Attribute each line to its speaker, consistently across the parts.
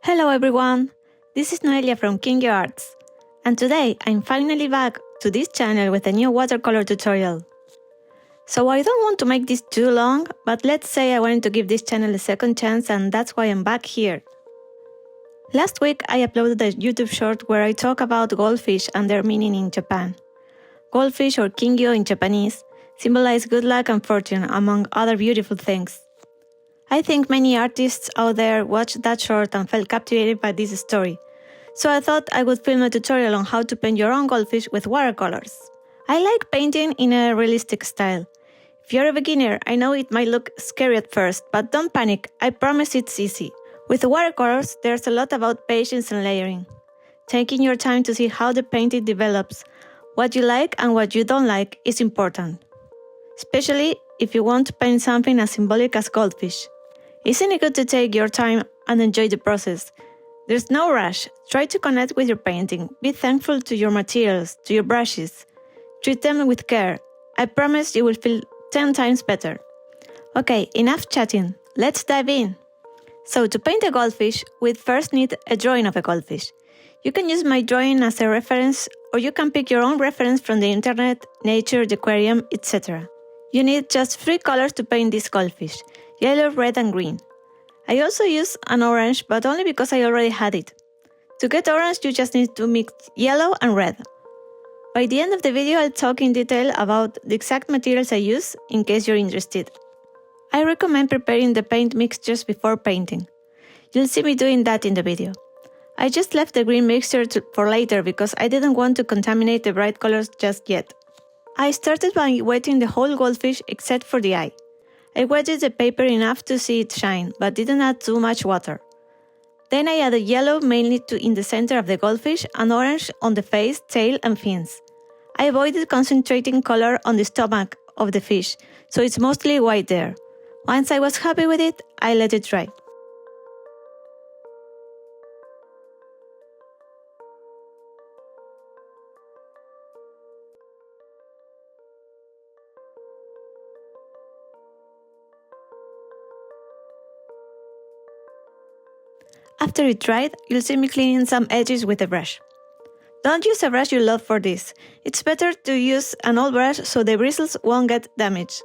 Speaker 1: Hello everyone, this is Noelia from Kingyo Arts, and today I'm finally back to this channel with a new watercolor tutorial. So I don't want to make this too long, but let's say I wanted to give this channel a second chance and that's why I'm back here. Last week I uploaded a YouTube short where I talk about goldfish and their meaning in Japan. Goldfish, or Kingyo in Japanese, symbolize good luck and fortune among other beautiful things. I think many artists out there watched that short and felt captivated by this story, so I thought I would film a tutorial on how to paint your own goldfish with watercolors. I like painting in a realistic style. If you're a beginner, I know it might look scary at first, but don't panic, I promise it's easy. With watercolors, there's a lot about patience and layering. Taking your time to see how the painting develops, what you like and what you don't like is important. Especially if you want to paint something as symbolic as goldfish. Isn't it good to take your time and enjoy the process? There's no rush. Try to connect with your painting. Be thankful to your materials, to your brushes. Treat them with care. I promise you will feel 10 times better. Okay, enough chatting. Let's dive in. So to paint a goldfish, we'd first need a drawing of a goldfish. You can use my drawing as a reference, or you can pick your own reference from the internet, nature, the aquarium, etc. You need just 3 colors to paint this goldfish: yellow, red and green. I also use an orange, but only because I already had it. To get orange, you just need to mix yellow and red. By the end of the video, I'll talk in detail about the exact materials I use, in case you're interested. I recommend preparing the paint mixtures before painting. You'll see me doing that in the video. I just left the green mixture for later because I didn't want to contaminate the bright colors just yet. I started by wetting the whole goldfish except for the eye. I wetted the paper enough to see it shine, but didn't add too much water. Then I added yellow mainly in the center of the goldfish and orange on the face, tail and fins. I avoided concentrating color on the stomach of the fish, so it's mostly white there. Once I was happy with it, I let it dry. After it dried, you'll see me cleaning some edges with a brush. Don't use a brush you love for this. It's better to use an old brush so the bristles won't get damaged.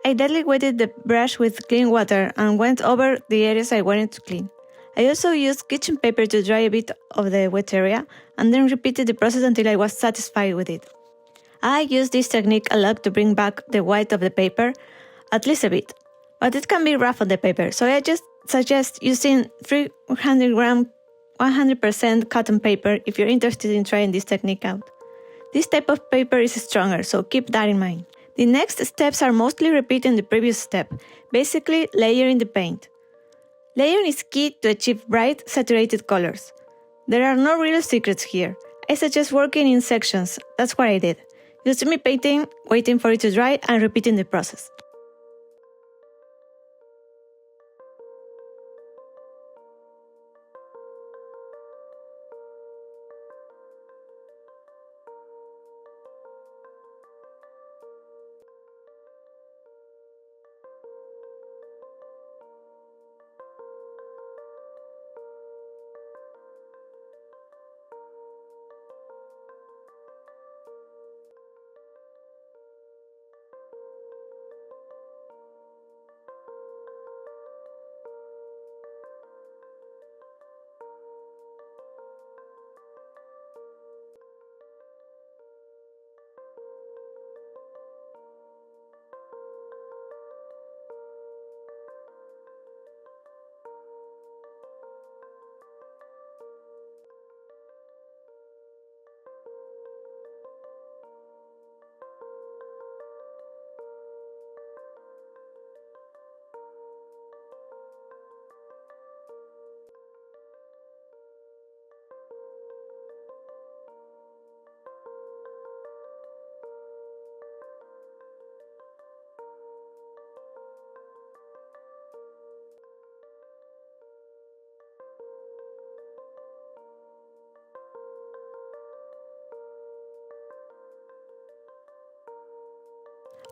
Speaker 1: I lightly wetted the brush with clean water and went over the areas I wanted to clean. I also used kitchen paper to dry a bit of the wet area and then repeated the process until I was satisfied with it. I use this technique a lot to bring back the white of the paper, at least a bit, but it can be rough on the paper, so I just suggest using 300 gram 100% cotton paper if you're interested in trying this technique out. This type of paper is stronger, so keep that in mind. The next steps are mostly repeating the previous step, basically layering the paint. Layering is key to achieve bright, saturated colors. There are no real secrets here. I suggest working in sections, that's what I did. You'll see me painting, waiting for it to dry, and repeating the process.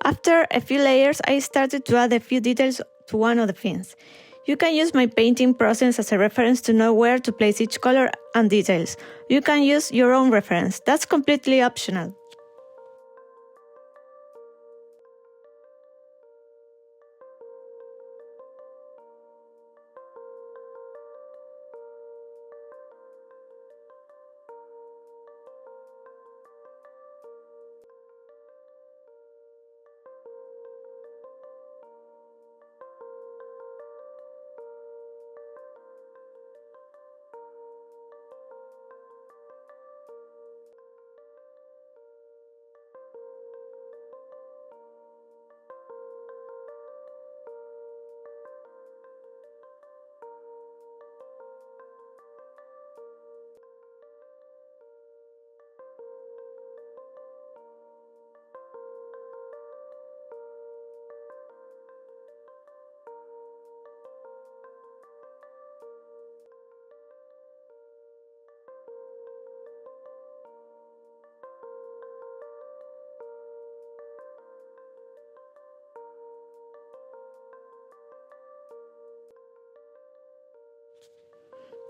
Speaker 1: After a few layers, I started to add a few details to one of the fins. You can use my painting process as a reference to know where to place each color and details. You can use your own reference. That's completely optional.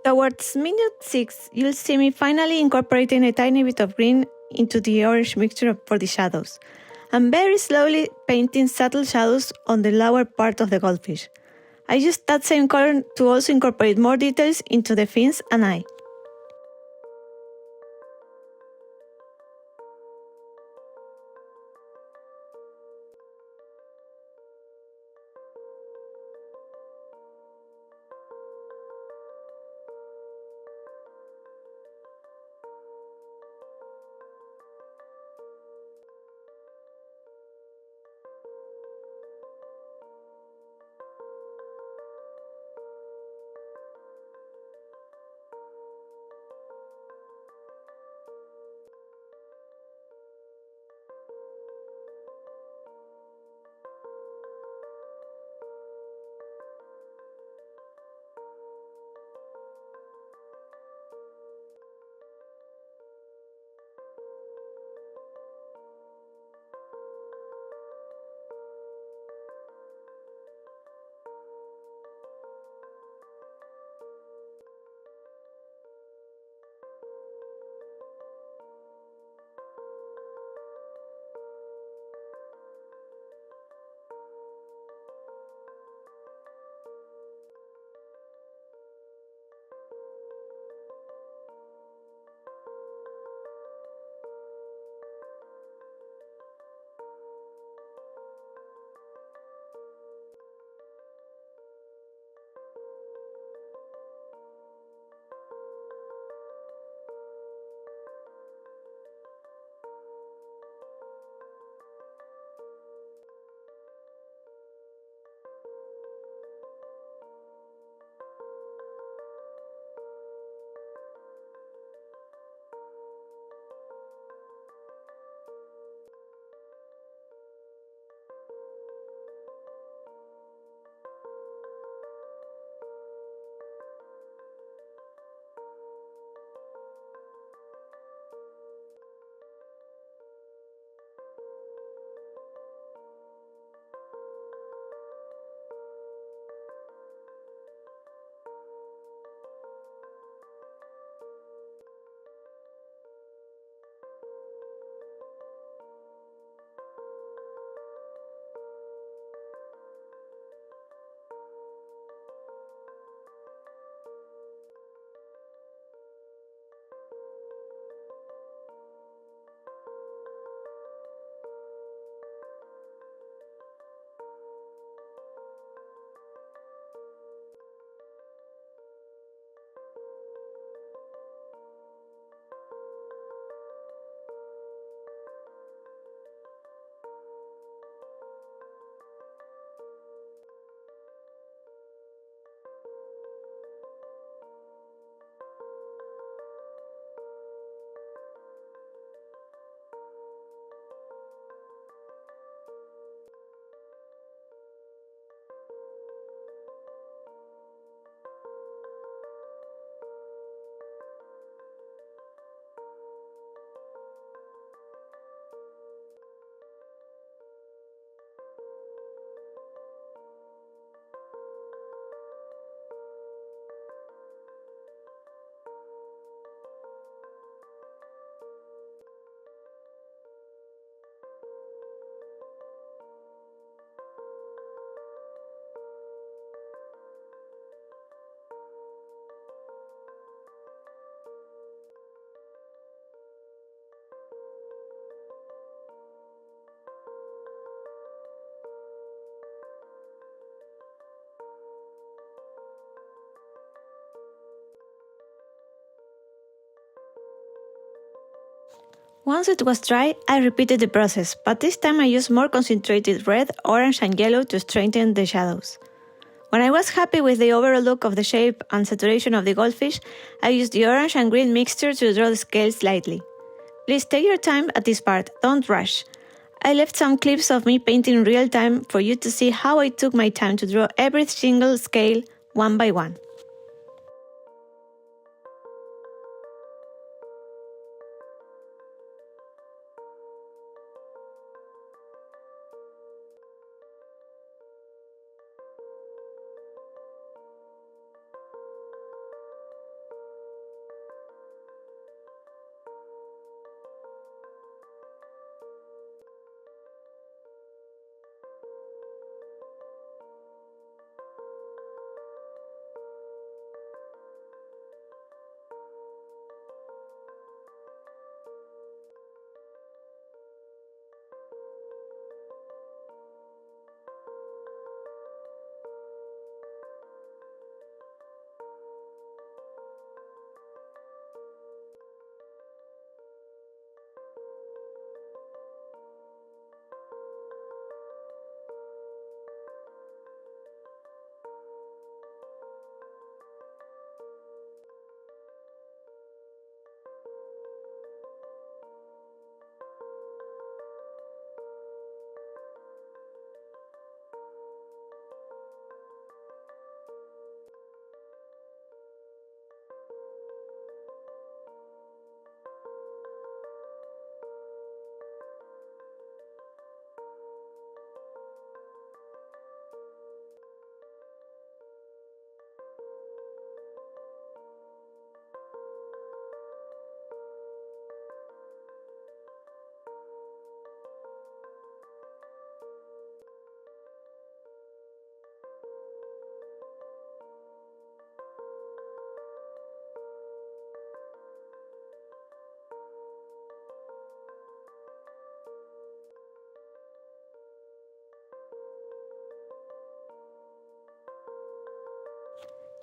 Speaker 1: Towards minute 6, you'll see me finally incorporating a tiny bit of green into the orange mixture for the shadows, and very slowly painting subtle shadows on the lower part of the goldfish. I used that same color to also incorporate more details into the fins and eye. Once it was dry, I repeated the process, but this time I used more concentrated red, orange and yellow to strengthen the shadows. When I was happy with the overall look of the shape and saturation of the goldfish, I used the orange and green mixture to draw the scales lightly. Please take your time at this part, don't rush. I left some clips of me painting in real time for you to see how I took my time to draw every single scale one by one.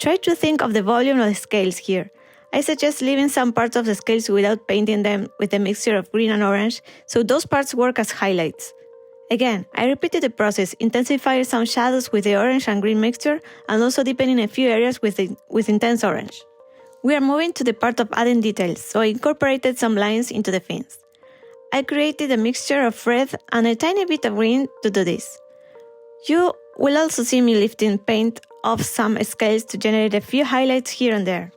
Speaker 1: Try to think of the volume of the scales here. I suggest leaving some parts of the scales without painting them with a mixture of green and orange, so those parts work as highlights. Again, I repeated the process, intensifying some shadows with the orange and green mixture, and also deepening a few areas with intense orange. We are moving to the part of adding details, so I incorporated some lines into the fins. I created a mixture of red and a tiny bit of green to do this. You will also see me lifting paint off some scales to generate a few highlights here and there.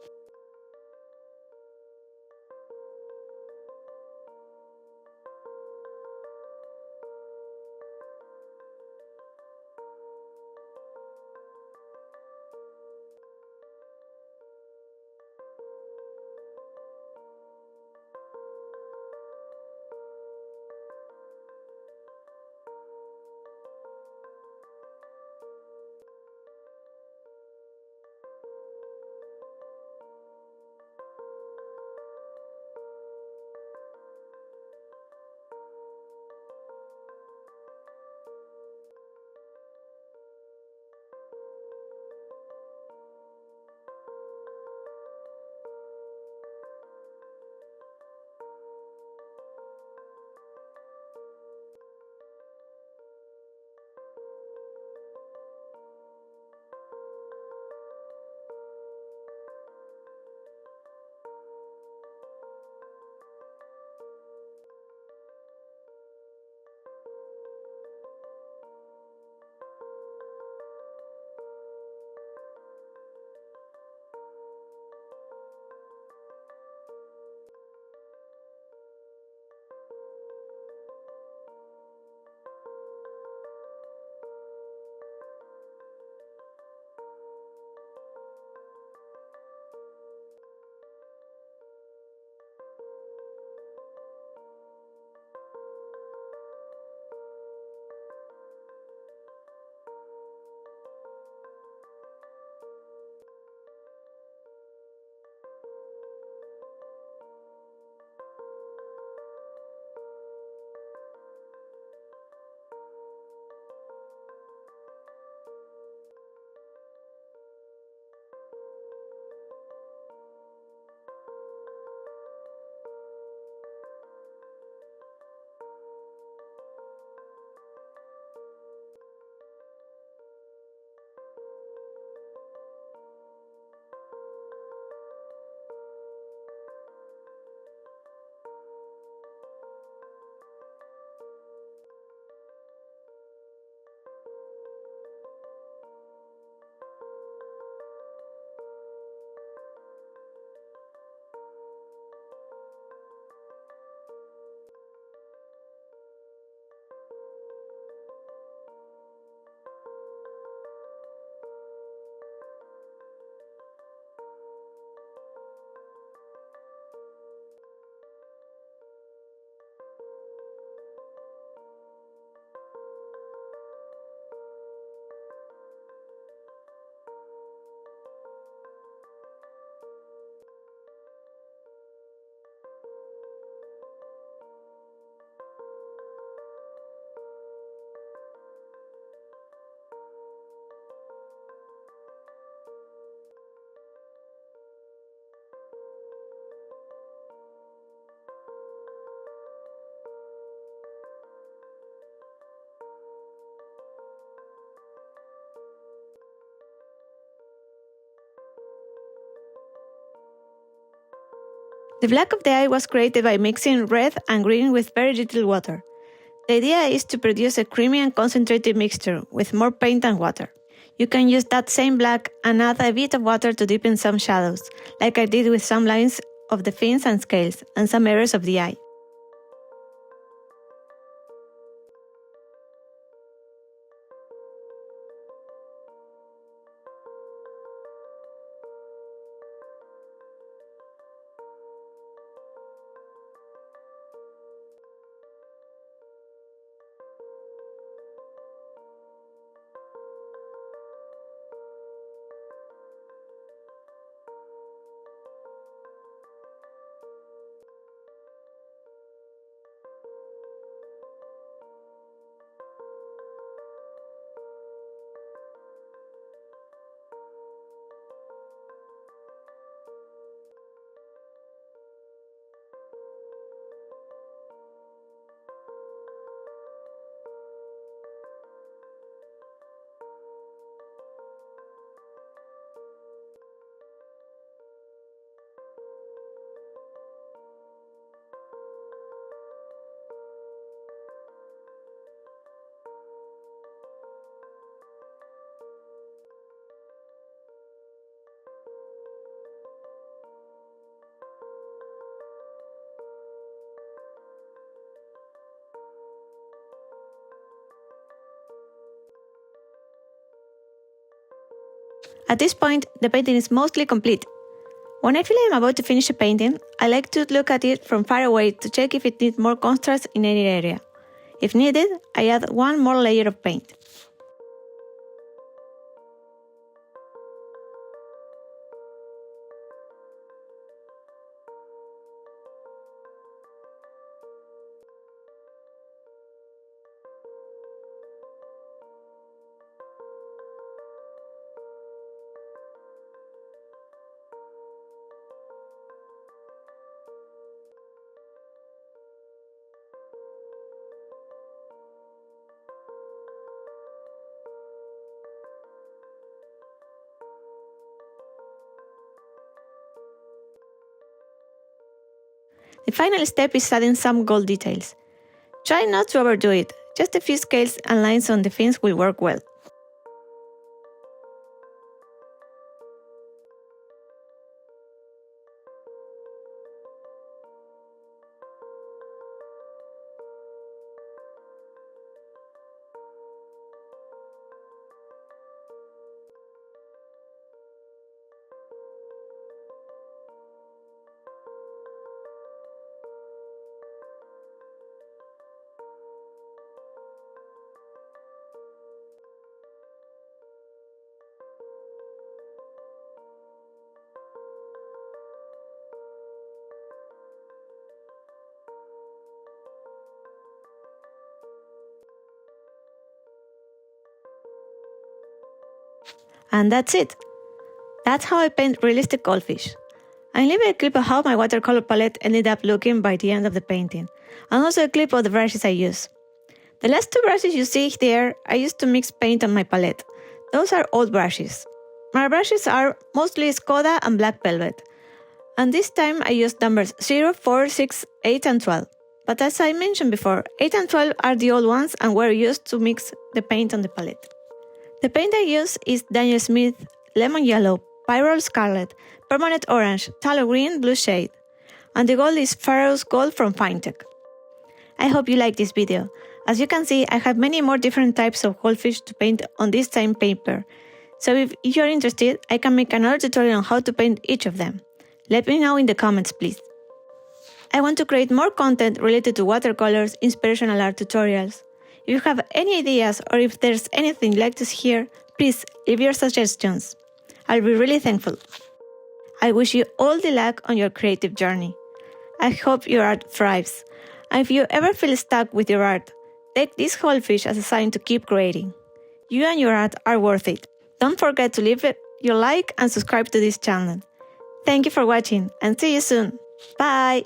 Speaker 1: The black of the eye was created by mixing red and green with very little water. The idea is to produce a creamy and concentrated mixture with more paint and water. You can use that same black and add a bit of water to deepen some shadows, like I did with some lines of the fins and scales and some areas of the eye. At this point, the painting is mostly complete. When I feel I'm about to finish a painting, I like to look at it from far away to check if it needs more contrast in any area. If needed, I add one more layer of paint. The final step is adding some gold details. Try not to overdo it, just a few scales and lines on the fins will work well. And that's it. That's how I paint realistic goldfish. I'll leave a clip of how my watercolor palette ended up looking by the end of the painting, and also a clip of the brushes I use. The last two brushes you see there, I used to mix paint on my palette. Those are old brushes. My brushes are mostly Skoda and black velvet, and this time I used numbers 0, 4, 6, 8 and 12. But as I mentioned before, 8 and 12 are the old ones and were used to mix the paint on the palette. The paint I use is Daniel Smith, Lemon Yellow, Pyrrole Scarlet, Permanent Orange, Phthalo Green Blue Shade, and the gold is Pharaoh's Gold from Finetech. I hope you like this video. As you can see, I have many more different types of goldfish to paint on this same paper, so if you're interested, I can make another tutorial on how to paint each of them. Let me know in the comments, please. I want to create more content related to watercolors, inspirational art tutorials. If you have any ideas or if there's anything you'd like to hear, please leave your suggestions. I'll be really thankful. I wish you all the luck on your creative journey. I hope your art thrives. And if you ever feel stuck with your art, take this goldfish as a sign to keep creating. You and your art are worth it. Don't forget to leave your like and subscribe to this channel. Thank you for watching and see you soon. Bye!